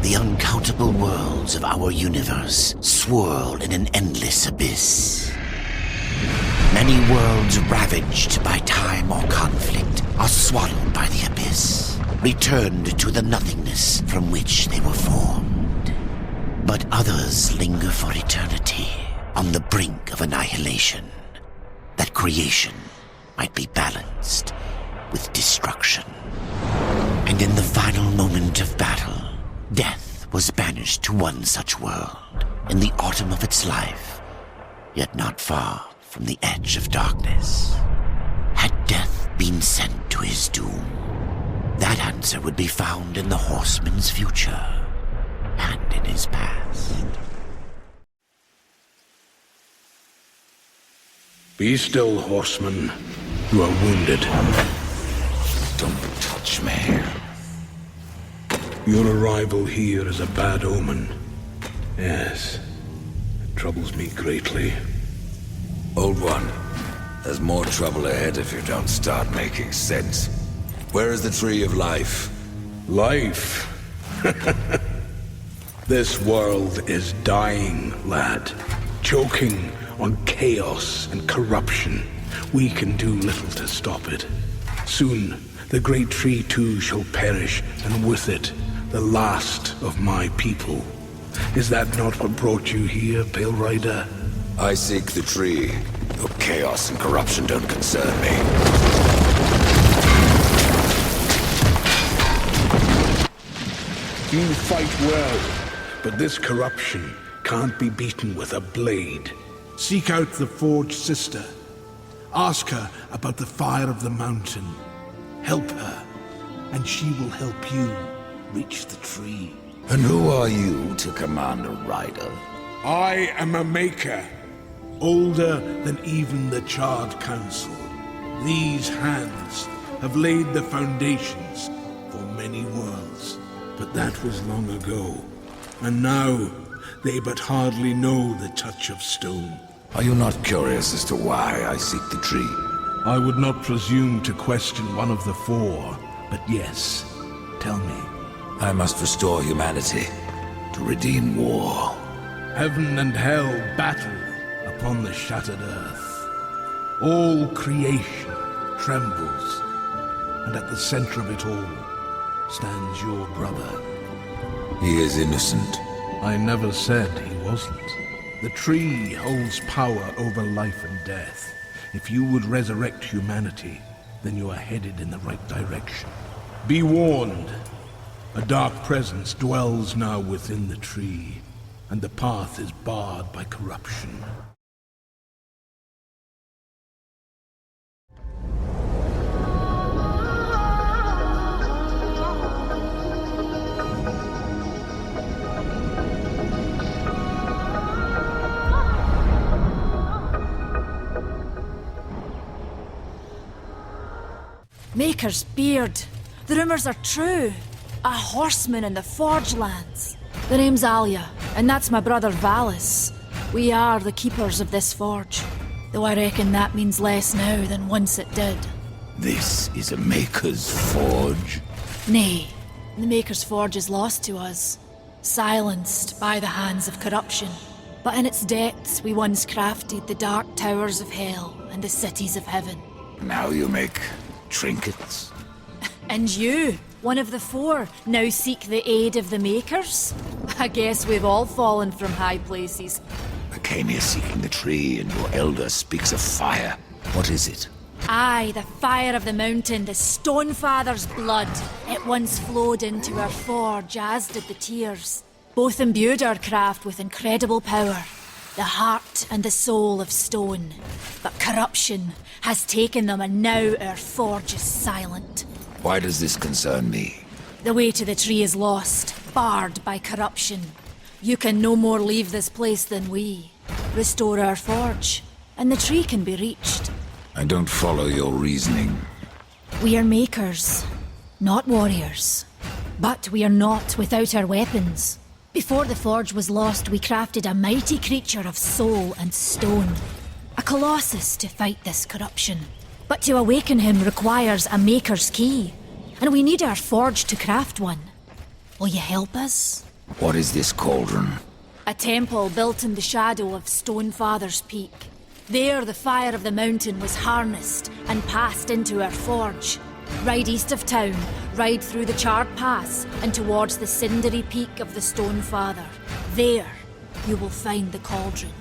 The uncountable worlds of our universe swirl in an endless abyss. Many worlds ravaged by time or conflict are swallowed by the abyss, returned to the nothingness from which they were formed. But others linger for eternity on the brink of annihilation, that creation might be balanced with destruction. And in the final moment of battle, death was banished to one such world in the autumn of its life, yet not far from the edge of darkness. Had death been sent to his doom? That answer would be found in the horseman's future and in his past. Be still, horseman. You are wounded. Don't touch me. Your arrival here is a bad omen. Yes, it troubles me greatly. Old one, there's more trouble ahead if you don't start making sense. Where is the Tree of Life? Life? This world is dying, lad. Choking on chaos and corruption. We can do little to stop it. Soon, the great tree too shall perish, and with it, the last of my people. Is that not what brought you here, Pale Rider? I seek the tree. Your chaos and corruption don't concern me. You fight well, but this corruption can't be beaten with a blade. Seek out the Forge Sister. Ask her about the fire of the mountain. Help her, and she will help you reach the tree. And who are you to command a rider? I am a maker, older than even the Charred Council. These hands have laid the foundations for many worlds, but that was long ago. And now, they but hardly know the touch of stone. Are you not curious as to why I seek the tree? I would not presume to question one of the four, but yes, tell me. I must restore humanity, to redeem war. Heaven and hell battle upon the shattered earth. All creation trembles, and at the center of it all stands your brother. He is innocent. I never said he wasn't. The tree holds power over life and death. If you would resurrect humanity, then you are headed in the right direction. Be warned. A dark presence dwells now within the tree, and the path is barred by corruption. Maker's beard. The rumors are true. A horseman in the Forge lands. The name's Alia, and that's my brother Valis. We are the keepers of this forge, though I reckon that means less now than once it did. This is a Maker's Forge? Nay, the Maker's Forge is lost to us, silenced by the hands of corruption. But in its depths we once crafted the dark towers of hell and the cities of heaven. Now you make trinkets? And you, one of the four, now seek the aid of the Makers? I guess we've all fallen from high places. I came here seeking the tree, and your elder speaks of fire. What is it? Aye, the fire of the mountain, the Stonefather's blood. It once flowed into our forge, as did the tears. Both imbued our craft with incredible power, the heart and the soul of stone. But corruption has taken them, and now our forge is silent. Why does this concern me? The way to the tree is lost, barred by corruption. You can no more leave this place than we. Restore our forge, and the tree can be reached. I don't follow your reasoning. We are makers, not warriors. But we are not without our weapons. Before the forge was lost, we crafted a mighty creature of soul and stone. A colossus to fight this corruption. But to awaken him requires a maker's key. And we need our forge to craft one. Will you help us? What is this cauldron? A temple built in the shadow of Stonefather's Peak. There, the fire of the mountain was harnessed and passed into our forge. Ride east of town, ride through the charred pass, and towards the cindery peak of the Stonefather. There, you will find the cauldron.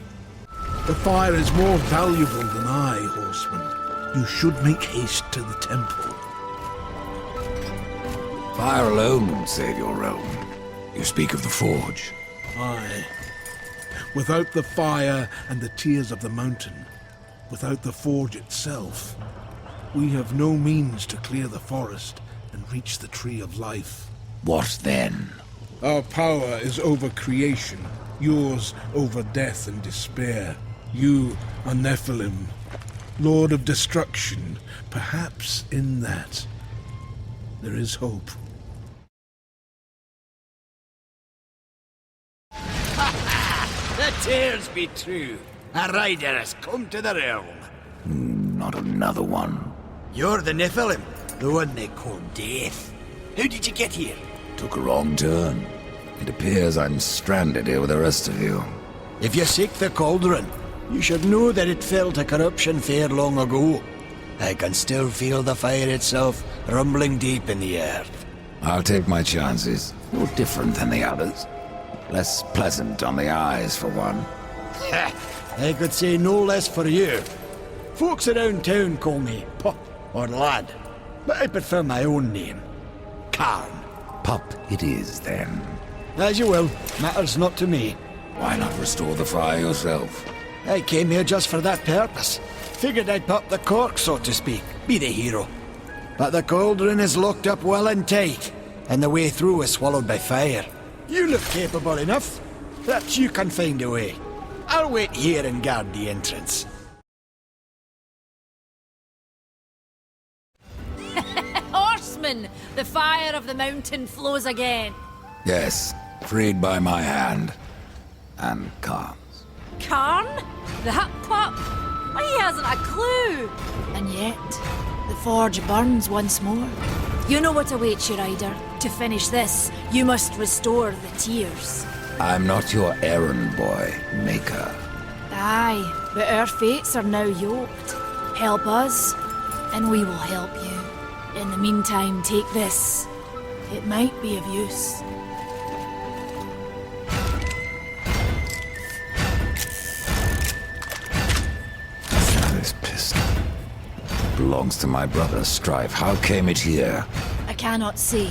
The fire is more valuable than I, horseman. You should make haste to the temple. Fire alone won't save your realm. You speak of the forge. Aye. Without the fire and the tears of the mountain, without the forge itself, we have no means to clear the forest and reach the tree of life. What then? Our power is over creation, yours over death and despair. You are Nephilim, Lord of Destruction. Perhaps in that, there is hope. The tales be true. A rider has come to the realm. Not another one. You're the Nephilim, the one they call Death. How did you get here? Took a wrong turn. It appears I'm stranded here with the rest of you. If you seek the cauldron, you should know that it fell to corruption fair long ago. I can still feel the fire itself rumbling deep in the earth. I'll take my chances. You're different than the others. Less pleasant on the eyes, for one. I could say no less for you. Folks around town call me Pup or Lad, but I prefer my own name. Karn. Pup it is, then. As you will. Matters not to me. Why not restore the fire yourself? I came here just for that purpose. Figured I'd pop the cork, so to speak. Be the hero. But the cauldron is locked up well and tight, and the way through is swallowed by fire. You look capable enough. Perhaps you can find a way. I'll wait here and guard the entrance. Horseman, the fire of the mountain flows again. Yes, freed by my hand. And Karn's. Karn? That pup? He hasn't a clue. And yet, the forge burns once more. You know what awaits you, Ryder. To finish this, you must restore the tears. I'm not your errand boy, Maker. Aye, but our fates are now yoked. Help us, and we will help you. In the meantime, take this. It might be of use. This pistol belongs to my brother, Strife. How came it here? I cannot say,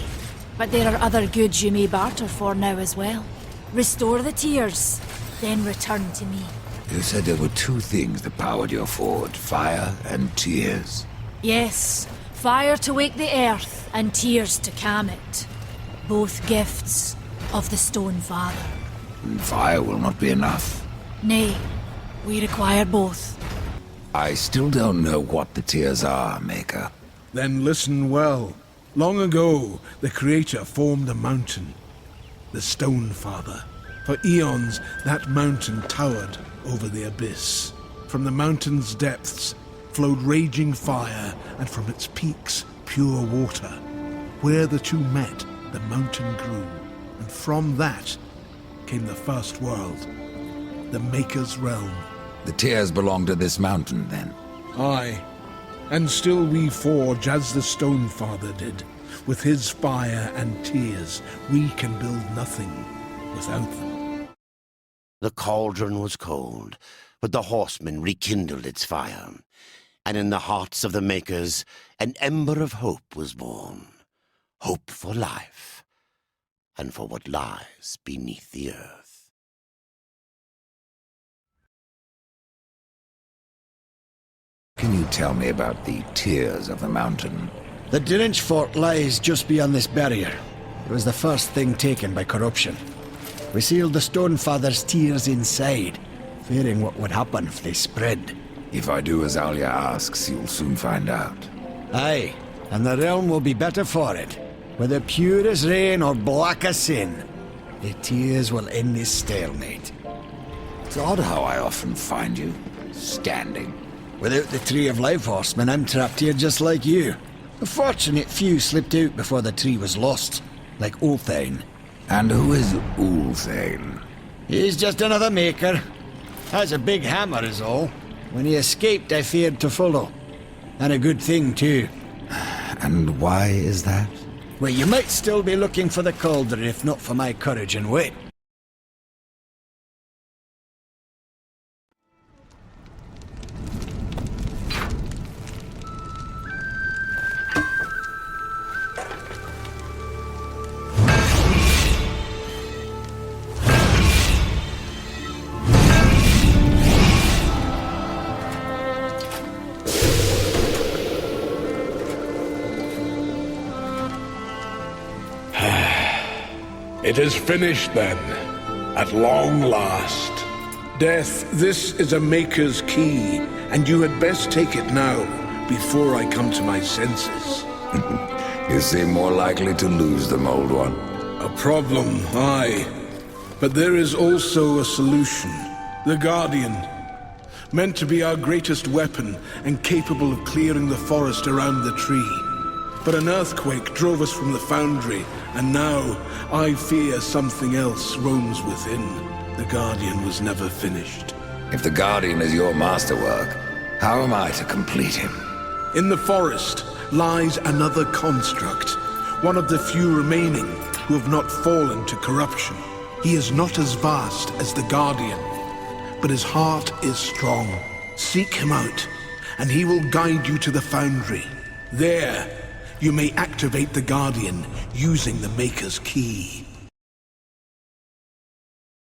but there are other goods you may barter for now as well. Restore the tears, then return to me. You said there were two things that powered your forge, fire and tears. Yes, fire to wake the earth, and tears to calm it. Both gifts of the Stonefather. And fire will not be enough. Nay, we require both. I still don't know what the tears are, Maker. Then listen well. Long ago, the Creator formed a mountain, the Stonefather. For eons, that mountain towered over the abyss. From the mountain's depths flowed raging fire, and from its peaks, pure water. Where the two met, the mountain grew, and from that came the first world, the Maker's realm. The tears belong to this mountain, then? Aye, and still we forge as the Stonefather did. With his fire and tears, we can build nothing without them. The cauldron was cold, but the horsemen rekindled its fire, and in the hearts of the makers, an ember of hope was born. Hope for life, and for what lies beneath the earth. Can you tell me about the tears of the mountain? The Drench fort lies just beyond this barrier. It was the first thing taken by corruption. We sealed the Stonefather's tears inside, fearing what would happen if they spread. If I do as Alia asks, you'll soon find out. Aye, and the realm will be better for it. Whether pure as rain or black as sin, the tears will end this stalemate. It's odd how I often find you standing. Without the Tree of Life, horseman, I'm trapped here just like you. A fortunate few slipped out before the tree was lost, like Ulthine. And who is Ulthane? He's just another maker. Has a big hammer is all. When he escaped, I feared to follow. And a good thing, too. And why is that? Well, you might still be looking for the cauldron if not for my courage and wit. It is finished then, at long last. Death, this is a Maker's key, and you had best take it now, before I come to my senses. You seem more likely to lose them, old one. A problem, aye. But there is also a solution. The Guardian. Meant to be our greatest weapon, and capable of clearing the forest around the tree. But an earthquake drove us from the foundry, and now I fear something else roams within. The Guardian was never finished. If the Guardian is your masterwork, how am I to complete him? In the forest lies another construct, one of the few remaining who have not fallen to corruption. He is not as vast as the Guardian, but his heart is strong. Seek him out, and he will guide you to the foundry. There, you may activate the Guardian using the Maker's key.